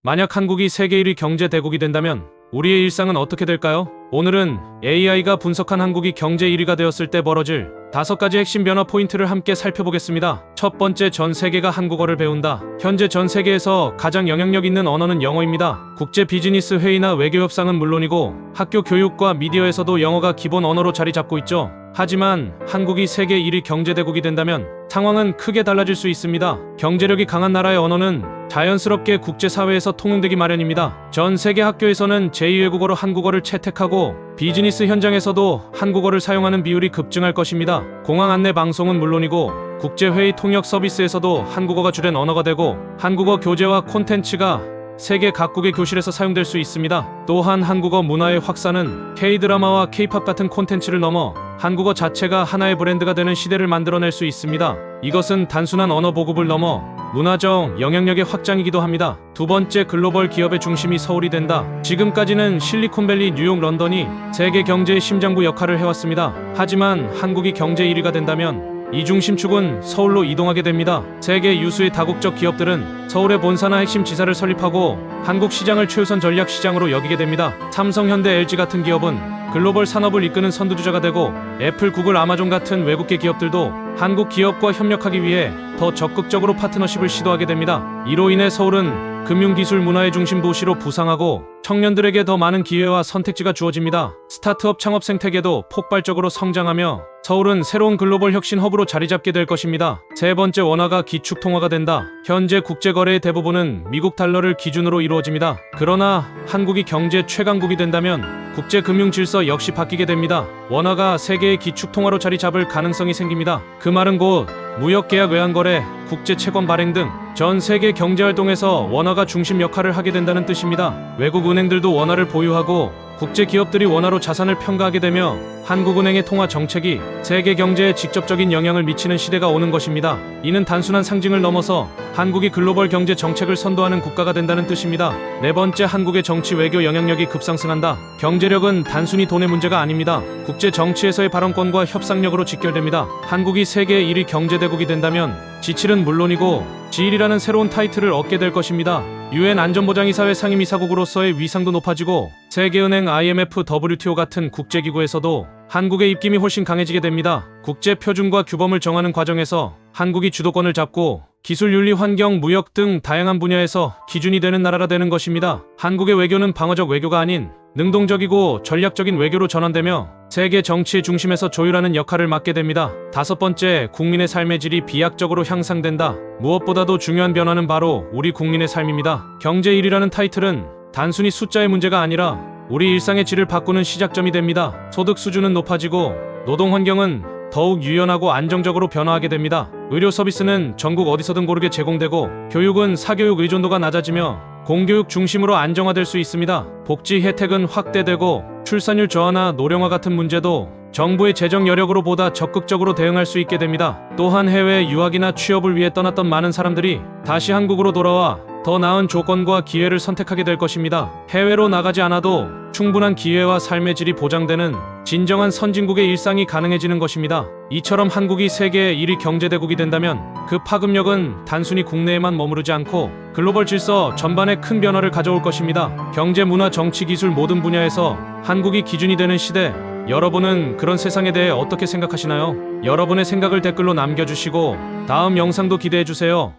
만약 한국이 세계 1위 경제 대국이 된다면 우리의 일상은 어떻게 될까요? 오늘은 AI가 분석한 한국이 경제 1위가 되었을 때 벌어질 5가지 핵심 변화 포인트를 함께 살펴보겠습니다. 첫 번째, 전 세계가 한국어를 배운다. 현재 전 세계에서 가장 영향력 있는 언어는 영어입니다. 국제 비즈니스 회의나 외교 협상은 물론이고 학교 교육과 미디어에서도 영어가 기본 언어로 자리 잡고 있죠. 하지만 한국이 세계 1위 경제대국이 된다면 상황은 크게 달라질 수 있습니다. 경제력이 강한 나라의 언어는 자연스럽게 국제사회에서 통용되기 마련입니다. 전 세계 학교에서는 제2외국어로 한국어를 채택하고 비즈니스 현장에서도 한국어를 사용하는 비율이 급증할 것입니다. 공항 안내 방송은 물론이고 국제회의 통역 서비스에서도 한국어가 주된 언어가 되고 한국어 교재와 콘텐츠가 세계 각국의 교실에서 사용될 수 있습니다. 또한 한국어 문화의 확산은 K-드라마와 K-팝 같은 콘텐츠를 넘어 한국어 자체가 하나의 브랜드가 되는 시대를 만들어낼 수 있습니다. 이것은 단순한 언어 보급을 넘어 문화적 영향력의 확장이기도 합니다. 두 번째, 글로벌 기업의 중심이 서울이 된다. 지금까지는 실리콘밸리, 뉴욕, 런던이 세계 경제의 심장부 역할을 해왔습니다. 하지만 한국이 경제 1위가 된다면 이 중심축은 서울로 이동하게 됩니다. 세계 유수의 다국적 기업들은 서울의 본사나 핵심 지사를 설립하고 한국 시장을 최우선 전략 시장으로 여기게 됩니다. 삼성, 현대, LG 같은 기업은 글로벌 산업을 이끄는 선두주자가 되고 애플, 구글, 아마존 같은 외국계 기업들도 한국 기업과 협력하기 위해 더 적극적으로 파트너십을 시도하게 됩니다. 이로 인해 서울은 금융기술 문화의 중심 도시로 부상하고 청년들에게 더 많은 기회와 선택지가 주어집니다. 스타트업 창업 생태계도 폭발적으로 성장하며 서울은 새로운 글로벌 혁신 허브로 자리 잡게 될 것입니다. 세 번째, 원화가 기축통화가 된다. 현재 국제거래의 대부분은 미국 달러를 기준으로 이루어집니다. 그러나 한국이 경제 최강국이 된다면 국제금융 질서 역시 바뀌게 됩니다. 원화가 세계의 기축통화로 자리 잡을 가능성이 생깁니다. 그 말은 곧 무역계약, 외환거래, 국제채권 발행 등 전 세계 경제활동에서 원화가 중심 역할을 하게 된다는 뜻입니다. 외국 은행들도 원화를 보유하고 국제 기업들이 원화로 자산을 평가하게 되며 한국은행의 통화 정책이 세계 경제에 직접적인 영향을 미치는 시대가 오는 것입니다. 이는 단순한 상징을 넘어서 한국이 글로벌 경제 정책을 선도하는 국가가 된다는 뜻입니다. 네 번째, 한국의 정치 외교 영향력이 급상승한다. 경제력은 단순히 돈의 문제가 아닙니다. 국제 정치에서의 발언권과 협상력으로 직결됩니다. 한국이 세계 1위 경제대국이 된다면 G7은 물론이고 G1이라는 새로운 타이틀을 얻게 될 것입니다. UN 안전보장이사회 상임이사국으로서의 위상도 높아지고 세계은행, IMF, WTO 같은 국제기구에서도 한국의 입김이 훨씬 강해지게 됩니다. 국제 표준과 규범을 정하는 과정에서 한국이 주도권을 잡고 기술, 윤리, 환경, 무역 등 다양한 분야에서 기준이 되는 나라가 되는 것입니다. 한국의 외교는 방어적 외교가 아닌 능동적이고 전략적인 외교로 전환되며 세계 정치의 중심에서 조율하는 역할을 맡게 됩니다. 다섯 번째, 국민의 삶의 질이 비약적으로 향상된다. 무엇보다도 중요한 변화는 바로 우리 국민의 삶입니다. 경제 1위라는 타이틀은 단순히 숫자의 문제가 아니라 우리 일상의 질을 바꾸는 시작점이 됩니다. 소득 수준은 높아지고 노동 환경은 더욱 유연하고 안정적으로 변화하게 됩니다. 의료 서비스는 전국 어디서든 고르게 제공되고 교육은 사교육 의존도가 낮아지며 공교육 중심으로 안정화될 수 있습니다. 복지 혜택은 확대되고 출산율 저하나 노령화 같은 문제도 정부의 재정 여력으로 보다 적극적으로 대응할 수 있게 됩니다. 또한 해외 유학이나 취업을 위해 떠났던 많은 사람들이 다시 한국으로 돌아와 더 나은 조건과 기회를 선택하게 될 것입니다. 해외로 나가지 않아도 충분한 기회와 삶의 질이 보장되는 진정한 선진국의 일상이 가능해지는 것입니다. 이처럼 한국이 세계 1위 경제대국이 된다면 그 파급력은 단순히 국내에만 머무르지 않고 글로벌 질서 전반에 큰 변화를 가져올 것입니다. 경제, 문화, 정치, 기술 모든 분야에서 한국이 기준이 되는 시대, 여러분은 그런 세상에 대해 어떻게 생각하시나요? 여러분의 생각을 댓글로 남겨주시고 다음 영상도 기대해주세요.